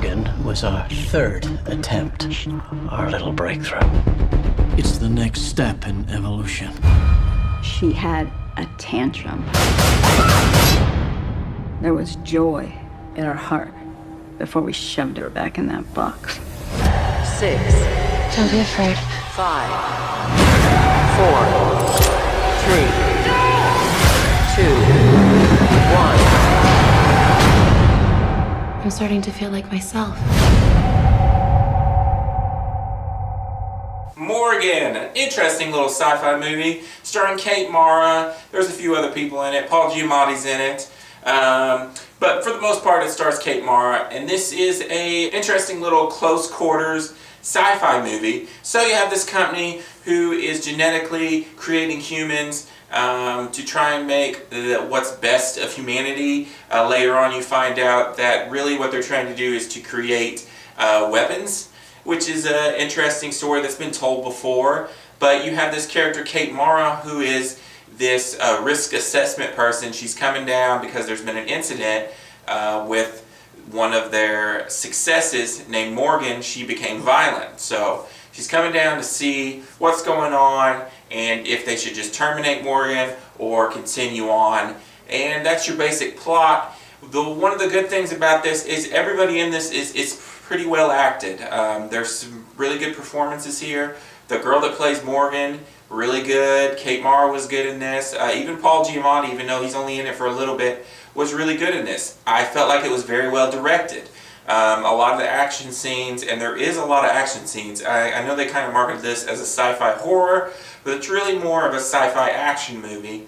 Morgan was our third attempt, our little breakthrough. It's the next step in evolution. She had a tantrum. There was joy in her heart before we shoved her back in that box. 6. Don't be afraid. 5. 4. 3. 2. 1. I'm starting to feel like myself. Morgan, an interesting little sci-fi movie starring Kate Mara. There's a few other people in it. Paul Giamatti's in it. But for the most part, it stars Kate Mara. And this is a interesting little close quarters sci-fi movie. So you have this company who is genetically creating humans to try and make what's best of humanity. Later on you find out that really what they're trying to do is to create weapons, which is an interesting story that's been told before. But you have this character Kate Mara who is this risk assessment person. She's coming down because there's been an incident with one of their successes named Morgan. She became violent. So she's coming down to see what's going on and if they should just terminate Morgan or continue on. And that's your basic plot. One of the good things about this is everybody in this is pretty well acted. There's some really good performances here. The girl that plays Morgan, really good. Kate Mara was good in this. Even Paul Giamatti, even though he's only in it for a little bit, was really good in this. I felt like it was very well directed. A lot of the action scenes, and there is a lot of action scenes. I know they kind of marketed this as a sci-fi horror, but it's really more of a sci-fi action movie.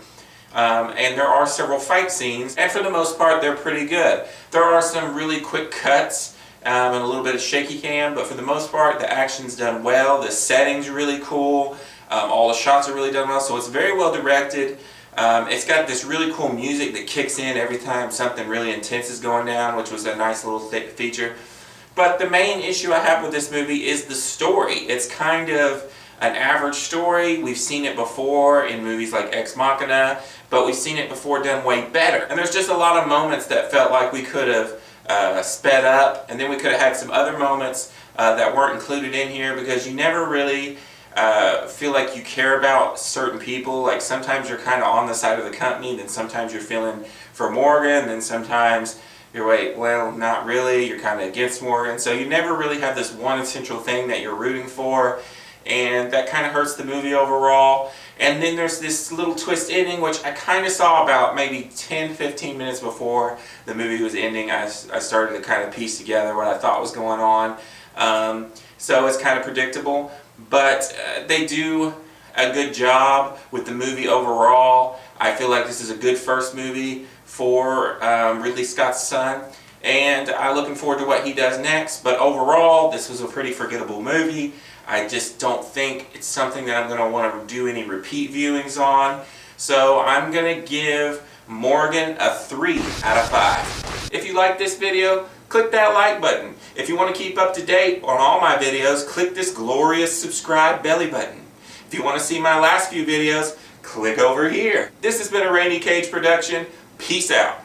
And there are several fight scenes, and for the most part they're pretty good. There are some really quick cuts and a little bit of shaky cam, but for the most part the action's done well. The setting's really cool. All the shots are really done well, so it's very well directed. It's got this really cool music that kicks in every time something really intense is going down, which was a nice little feature. But the main issue I have with this movie is the story. It's kind of an average story. We've seen it before in movies like Ex Machina, but we've seen it before done way better. And there's just a lot of moments that felt like we could have sped up, and then we could have had some other moments that weren't included in here because you never really feel like you care about certain people. Like sometimes you're kind of on the side of the company, then sometimes you're feeling for Morgan, then sometimes you're well, not really, you're kind of against Morgan. So you never really have this one essential thing that you're rooting for, and that kind of hurts the movie overall. And then there's this little twist ending, which I kind of saw about maybe 10-15 minutes before the movie was ending. I started to kind of piece together what I thought was going on. So it's kind of predictable, but they do a good job with the movie overall. I feel like this is a good first movie for Ridley Scott's son, and I'm looking forward to what he does next. But overall, this was a pretty forgettable movie. I just don't think it's something that I'm going to want to do any repeat viewings on. So I'm going to give Morgan a 3 out of 5. If you like this video, click that like button. If you want to keep up to date on all my videos, click this glorious subscribe belly button. If you want to see my last few videos, click over here. This has been a Rainy Cage production. Peace out.